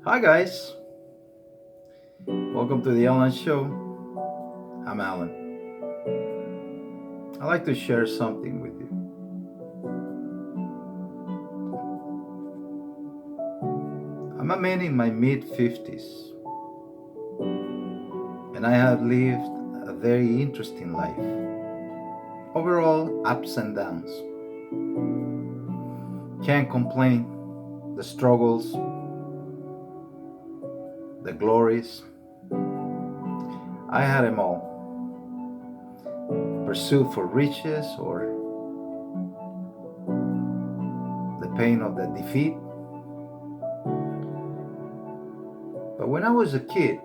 Hi, guys. Welcome to the Alan Show. I'm Alan. I'd like to share something with you. I'm a man in my mid 50s, and I have lived a very interesting life. Overall, ups and downs. Can't complain. The struggles, the glories, I had them all. Pursuit for riches or the pain of the defeat. But when I was a kid,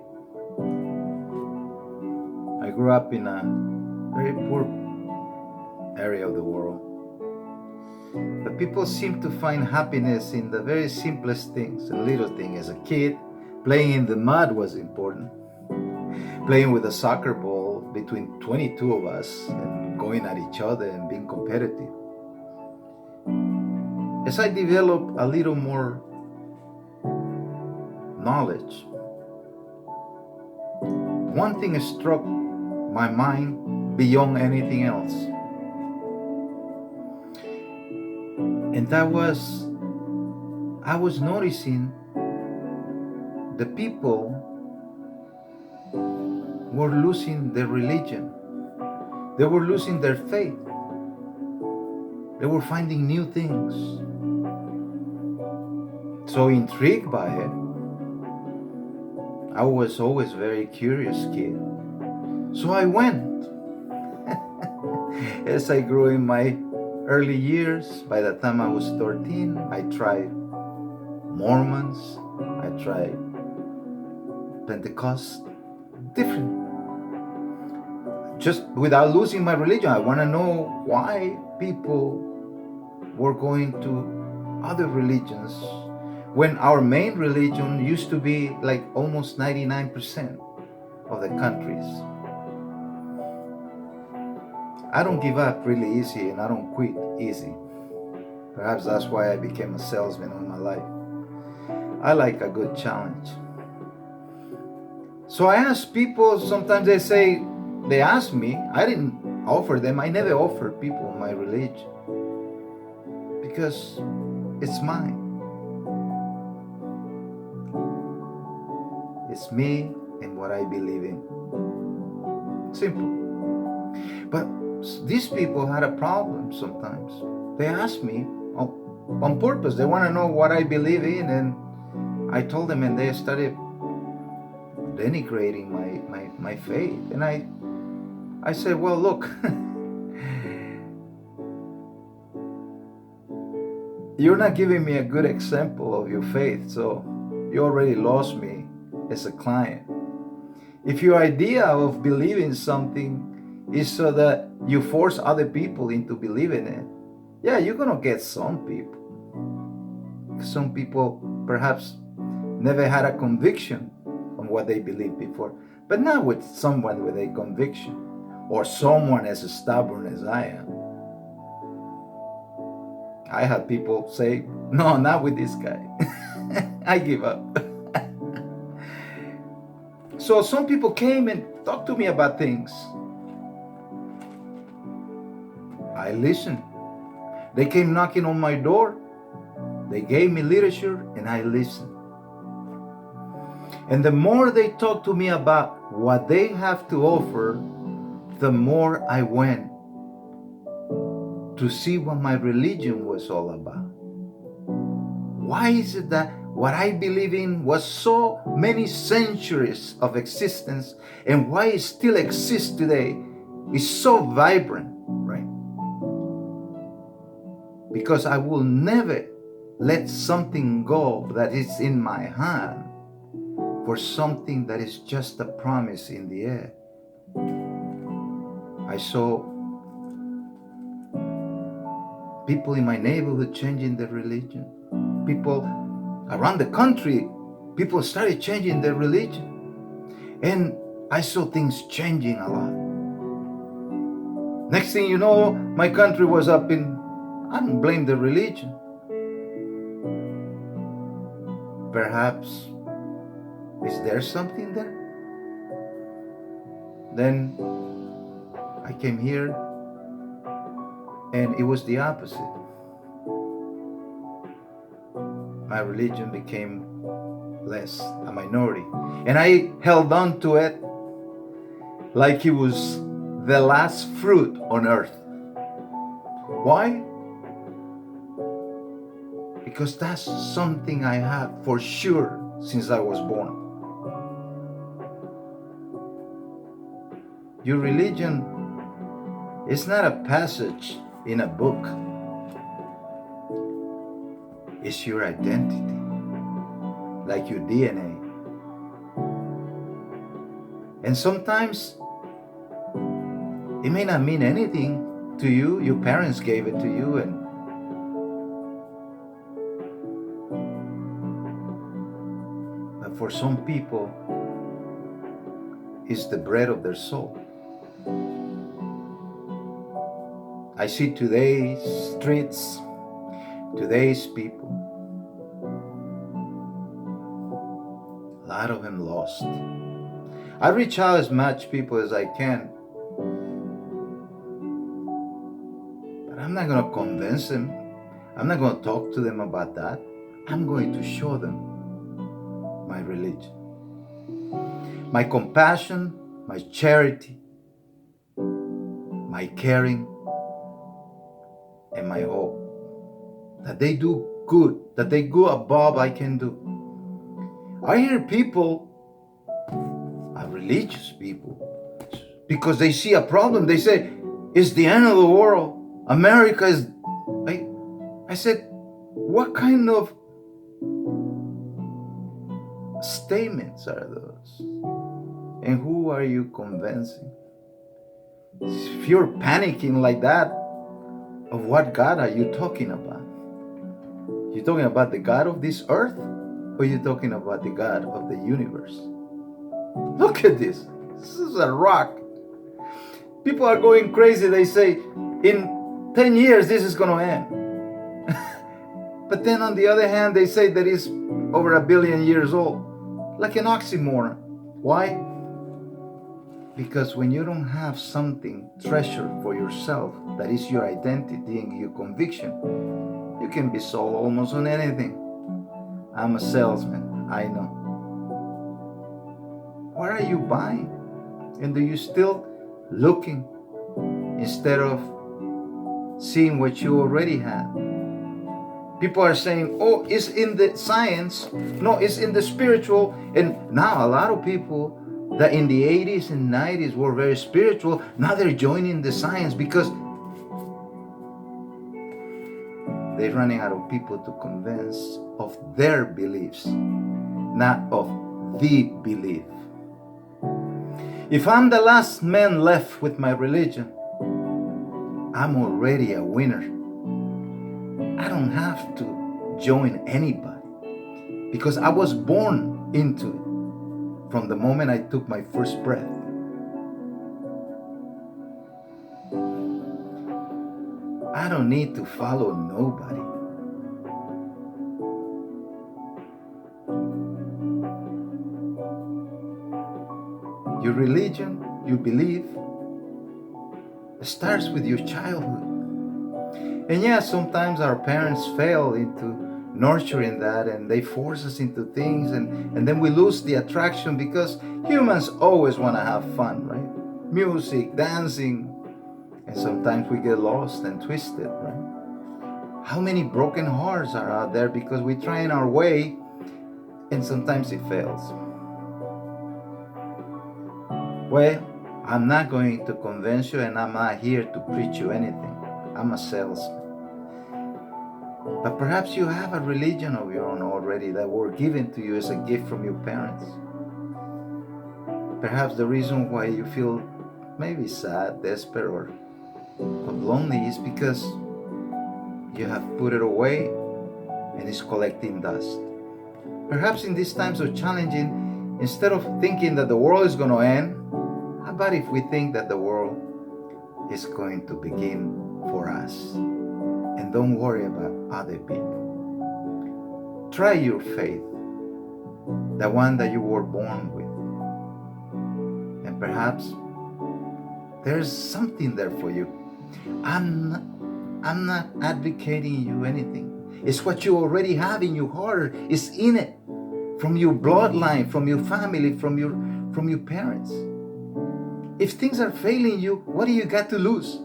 I grew up in a very poor area of the world. But people seem to find happiness in the very simplest things and little things. As a kid, playing in the mud was important. Playing with a soccer ball between 22 of us and going at each other and being competitive. As I developed a little more knowledge, one thing struck my mind beyond anything else. And that was, I was noticing the people were losing their religion. They were losing their faith. They were finding new things. So intrigued by it, I was always a very curious kid. So I went. As I grew in my early years, by the time I was 13, I tried Mormons, I tried Pentecost, different. Just without losing my religion, I want to know why people were going to other religions when our main religion used to be like almost 99% of the countries. I don't give up really easy and I don't quit easy. Perhaps that's why I became a salesman all my life. I like a good challenge. So I ask people, sometimes they ask me, I didn't offer them, I never offered people my religion because it's mine. It's me and what I believe in. Simple. But these people had a problem sometimes. They ask me on purpose. They want to know what I believe in, and I told them, and they started denigrating my faith. And I said, well, look, you're not giving me a good example of your faith, so you already lost me as a client. If your idea of believing something is so that you force other people into believing it, yeah, you're gonna get some people. Some people perhaps never had a conviction on what they believed before, but not with someone with a conviction or someone as stubborn as I am. I had people say, no, not with this guy. I give up. So some people came and talked to me about things. I listened. They came knocking on my door. They gave me literature and I listened. And the more they talked to me about what they have to offer, the more I went to see what my religion was all about. Why is it that what I believe in was so many centuries of existence, and why it still exists today is so vibrant, right? Because I will never let something go that is in my hand for something that is just a promise in the air. I saw people in my neighborhood changing their religion. People around the country, people started changing their religion. And I saw things changing a lot. Next thing you know, my country was up in, I don't blame the religion. Perhaps Is there something there? Then I came here and it was the opposite. My religion became less, a minority. And I held on to it like it was the last fruit on earth. Why? Because that's something I had for sure since I was born. Your religion is not a passage in a book. It's your identity, like your DNA. And sometimes it may not mean anything to you. Your parents gave it to you, and but for some people, it's the bread of their soul. I see today's streets, today's people, a lot of them lost. I reach out as much people as I can, but I'm not going to convince them. I'm not going to talk to them about that. I'm going to show them my religion, my compassion, my charity, my caring, and my hope. That they do good, that they go above I can do. I hear people, religious people, because they see a problem. They say, it's the end of the world. America is... I said, what kind of statements are those? And who are you convincing? If you're panicking like that, of what God are you talking about? You talking about the God of this earth? Or you talking about the God of the universe? Look at this. This is a rock. People are going crazy. They say, in 10 years, this is going to end. But then on the other hand, they say that it's over 1 billion years old. Like an oxymoron. Why? Because when you don't have something treasured for yourself, that is your identity and your conviction, you can be sold almost on anything. I'm a salesman, I know. What are you buying? And are you still looking instead of seeing what you already have? People are saying, oh, it's in the science. No, it's in the spiritual. And now a lot of people that in the 80s and 90s were very spiritual, now they're joining the science because they're running out of people to convince of their beliefs, not of the belief. If I'm the last man left with my religion, I'm already a winner. I don't have to join anybody because I was born into it from the moment I took my first breath. I don't need to follow nobody. Your religion, your belief, starts with your childhood. And yeah, sometimes our parents fail into nurturing that and they force us into things and then we lose the attraction because humans always want to have fun, right? Music, dancing, and sometimes we get lost and twisted, right? How many broken hearts are out there because we're trying our way and sometimes it fails? Well, I'm not going to convince you and I'm not here to preach you anything. I'm a salesman. But perhaps you have a religion of your own already that were given to you as a gift from your parents. Perhaps the reason why you feel maybe sad, desperate, or lonely is because you have put it away and it's collecting dust. Perhaps in these times of challenging, instead of thinking that the world is going to end, how about if we think that the world is going to begin for us? And don't worry about other people. Try your faith. the one that you were born with. And perhaps there's something there for you. I'm not advocating you anything. It's what you already have in your heart. It's in it. From your bloodline, from your family, from your parents. If things are failing you, what do you got to lose?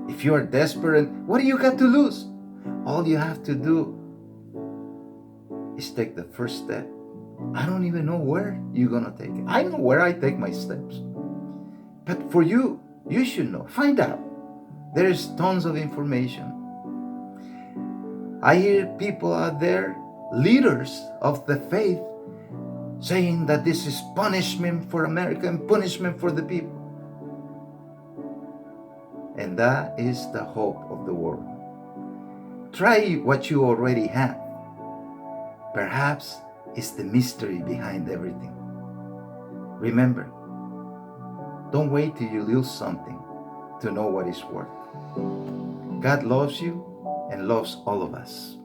If you are desperate, what do you got to lose? All you have to do is take the first step. I don't even know where you're gonna take it. I know where I take my steps. But for you, you should know. Find out. There's tons of information. I hear people out there, leaders of the faith, saying that this is punishment for America and punishment for the people. And that is the hope of the world. Try what you already have. Perhaps it's the mystery behind everything. Remember, don't wait till you lose something to know what it's worth. God loves you and loves all of us.